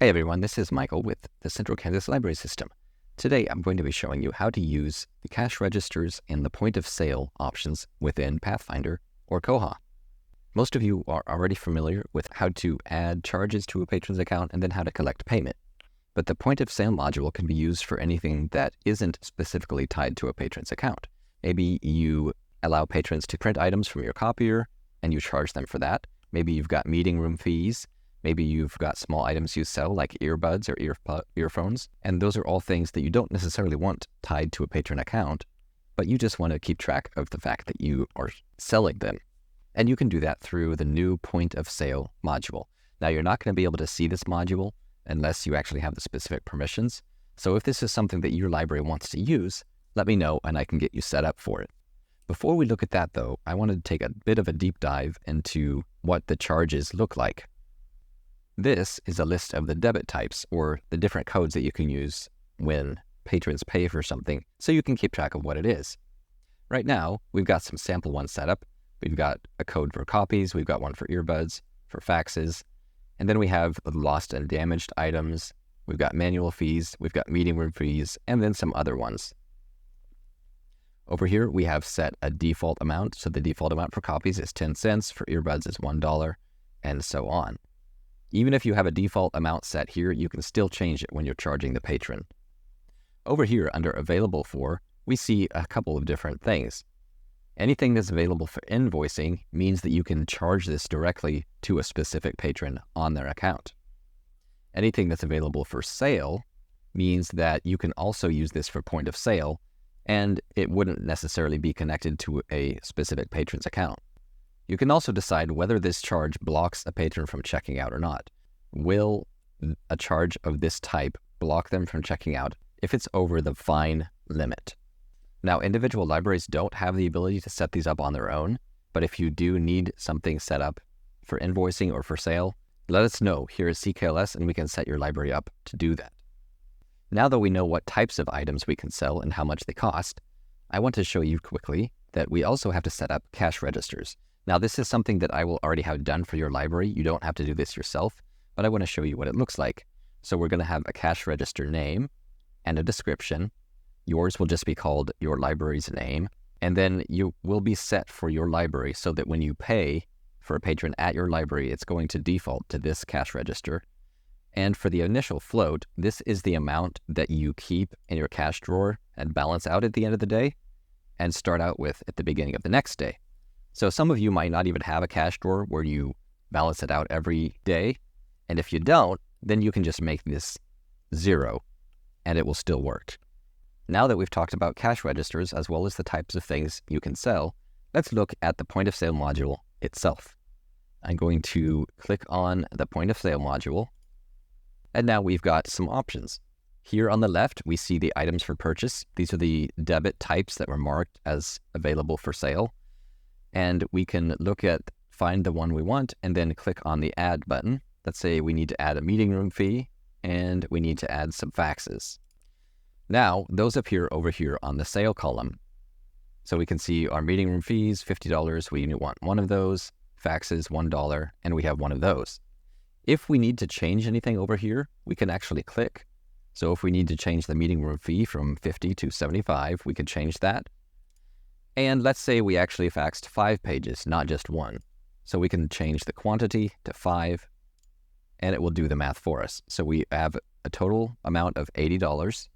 Hey everyone, this is Michael with the Central Kansas Library System. Today I'm going to be showing you how to use the cash registers and the point of sale options within Pathfinder or Koha. Most of you are already familiar with how to add charges to a patron's account and then how to collect payment. But the point of sale module can be used for anything that isn't specifically tied to a patron's account. Maybe you allow patrons to print items from your copier and you charge them for that. Maybe you've got meeting room fees. Maybe you've got small items you sell like earbuds or earphones, and those are all things that you don't necessarily want tied to a patron account, but you just want to keep track of the fact that you are selling them. And you can do that through the new point of sale module. Now, you're not going to be able to see this module unless you actually have the specific permissions. So if this is something that your library wants to use, let me know and I can get you set up for it. Before we look at that though, I want to take a bit of a deep dive into what the charges look like. This is a list of the debit types, or the different codes that you can use when patrons pay for something, so you can keep track of what it is. Right now, we've got some sample ones set up. We've got a code for copies, we've got one for earbuds, for faxes, and then we have lost and damaged items, we've got manual fees, we've got meeting room fees, and then some other ones. Over here, we have set a default amount, so the default amount for copies is 10 cents, for earbuds is $1, and so on. Even if you have a default amount set here, you can still change it when you're charging the patron. Over here, under Available For, we see a couple of different things. Anything that's available for invoicing means that you can charge this directly to a specific patron on their account. Anything that's available for sale means that you can also use this for point of sale, and it wouldn't necessarily be connected to a specific patron's account. You can also decide whether this charge blocks a patron from checking out or not. Will a charge of this type block them from checking out if it's over the fine limit? Now, individual libraries don't have the ability to set these up on their own, but if you do need something set up for invoicing or for sale, let us know here at CKLS and we can set your library up to do that. Now that we know what types of items we can sell and how much they cost, I want to show you quickly that we also have to set up cash registers. Now, this is something that I will already have done for your library. You don't have to do this yourself, but I want to show you what it looks like. So we're going to have a cash register name and a description. Yours will just be called your library's name, and then you will be set for your library so that when you pay for a patron at your library, it's going to default to this cash register. And for the initial float, this is the amount that you keep in your cash drawer and balance out at the end of the day and start out with at the beginning of the next day. So some of you might not even have a cash drawer where you balance it out every day. And if you don't, then you can just make this 0 and it will still work. Now that we've talked about cash registers as well as the types of things you can sell, let's look at the point of sale module itself. I'm going to click on the point of sale module. And now we've got some options. Here on the left, we see the items for purchase. These are the debit types that were marked as available for sale. And we can find the one we want and then click on the add button. Let's say we need to add a meeting room fee and we need to add some faxes. Now, those appear over here on the sale column. So we can see our meeting room fees, $50, we want one of those, faxes, $1, and we have one of those. If we need to change anything over here, we can actually click. So if we need to change the meeting room fee from 50 to 75, we can change that. And let's say we actually faxed 5 pages, not just one. So we can change the quantity to 5, and it will do the math for us. So we have a total amount of $80.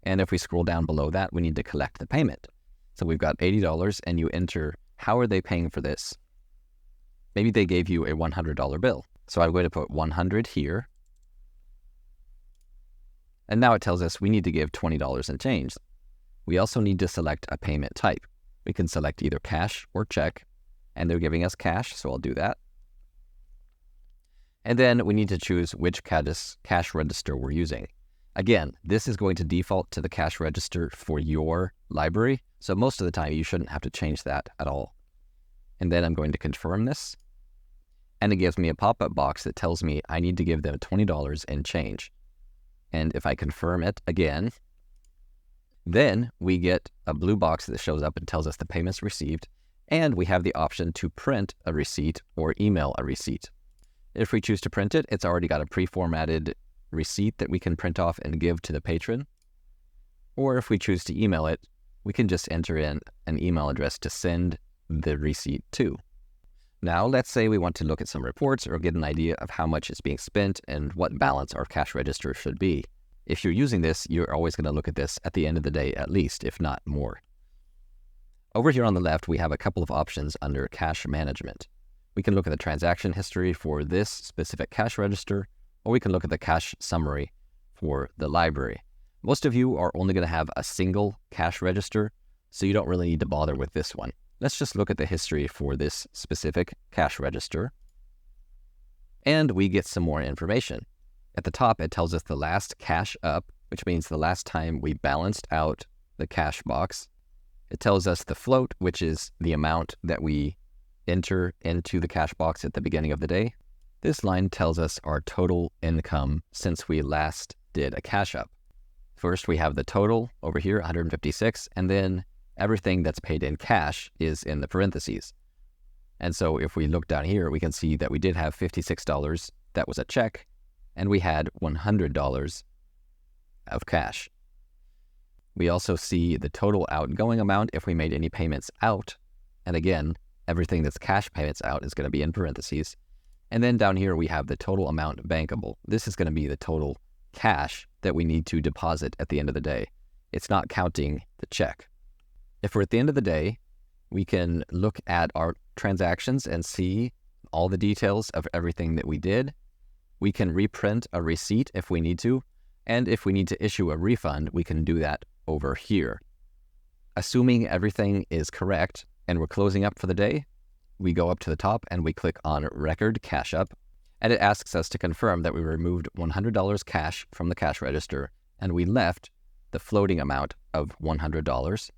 And if we scroll down below that, we need to collect the payment. So we've got $80, and you enter, how are they paying for this? Maybe they gave you a $100 bill. So I'm going to put 100 here. And now it tells us we need to give $20 and change. We also need to select a payment type. We can select either cash or check, and they're giving us cash, so I'll do that. And then we need to choose which cash register we're using. Again, this is going to default to the cash register for your library, so most of the time you shouldn't have to change that at all. And then I'm going to confirm this, and it gives me a pop-up box that tells me I need to give them $20 and change. And if I confirm it again, then we get a blue box that shows up and tells us the payment's received, and we have the option to print a receipt or email a receipt. If we choose to print it, it's already got a pre-formatted receipt that we can print off and give to the patron. Or if we choose to email it, we can just enter in an email address to send the receipt to. Now, let's say we want to look at some reports or get an idea of how much is being spent and what balance our cash register should be. If you're using this, you're always going to look at this at the end of the day at least, if not more. Over here on the left, we have a couple of options under cash management. We can look at the transaction history for this specific cash register, or we can look at the cash summary for the library. Most of you are only going to have a single cash register, so you don't really need to bother with this one. Let's just look at the history for this specific cash register, and we get some more information. At the top, it tells us the last cash up, which means the last time we balanced out the cash box. It tells us the float, which is the amount that we enter into the cash box at the beginning of the day. This line tells us our total income since we last did a cash up. First, we have the total over here, 156, and then everything that's paid in cash is in the parentheses. And so if we look down here, we can see that we did have $56. That was a check, and we had $100 of cash. We also see the total outgoing amount if we made any payments out. And again, everything that's cash payments out is going to be in parentheses. And then down here, we have the total amount bankable. This is going to be the total cash that we need to deposit at the end of the day. It's not counting the check. If we're at the end of the day, we can look at our transactions and see all the details of everything that we did. We can reprint a receipt if we need to. And if we need to issue a refund, we can do that over here. Assuming everything is correct and we're closing up for the day, we go up to the top and we click on Record Cash Up, and it asks us to confirm that we removed $100 cash from the cash register and we left the floating amount of $100.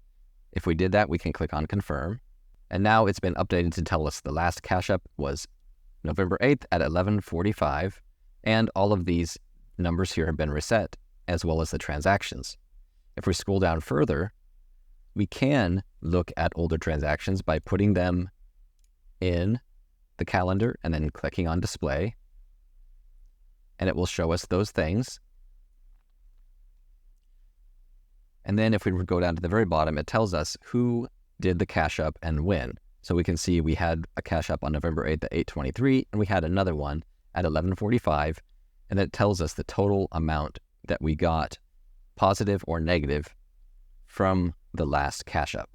If we did that, we can click on Confirm. And now it's been updated to tell us the last cash up was November 8th at 11:45, and all of these numbers here have been reset, as well as the transactions. If we scroll down further, we can look at older transactions by putting them in the calendar and then clicking on Display, and it will show us those things. And then if we go down to the very bottom, it tells us who did the cash up and when. So we can see we had a cash up on November 8th at 8:23, and we had another one at 11:45, and it tells us the total amount that we got, positive or negative, from the last cash up.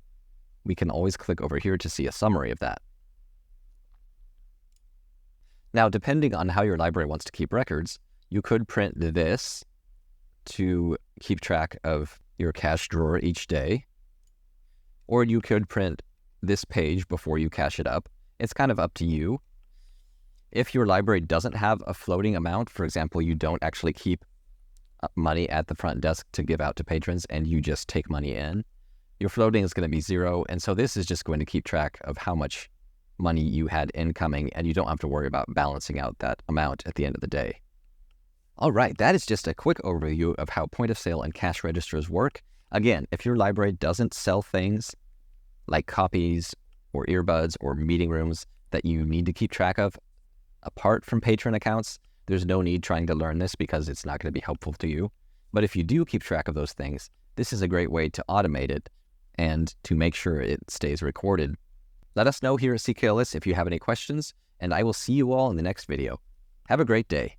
We can always click over here to see a summary of that. Now, depending on how your library wants to keep records, you could print this to keep track of your cash drawer each day, or you could print this page before you cash it up. It's kind of up to you. If your library doesn't have a floating amount, for example, you don't actually keep money at the front desk to give out to patrons and you just take money in, your floating is going to be 0. And so this is just going to keep track of how much money you had incoming, and you don't have to worry about balancing out that amount at the end of the day. All right, that is just a quick overview of how point of sale and cash registers work. Again, if your library doesn't sell things like copies or earbuds or meeting rooms that you need to keep track of apart from patron accounts, there's no need trying to learn this because it's not going to be helpful to you. But if you do keep track of those things, this is a great way to automate it and to make sure it stays recorded. Let us know here at CKLS if you have any questions, and I will see you all in the next video. Have a great day.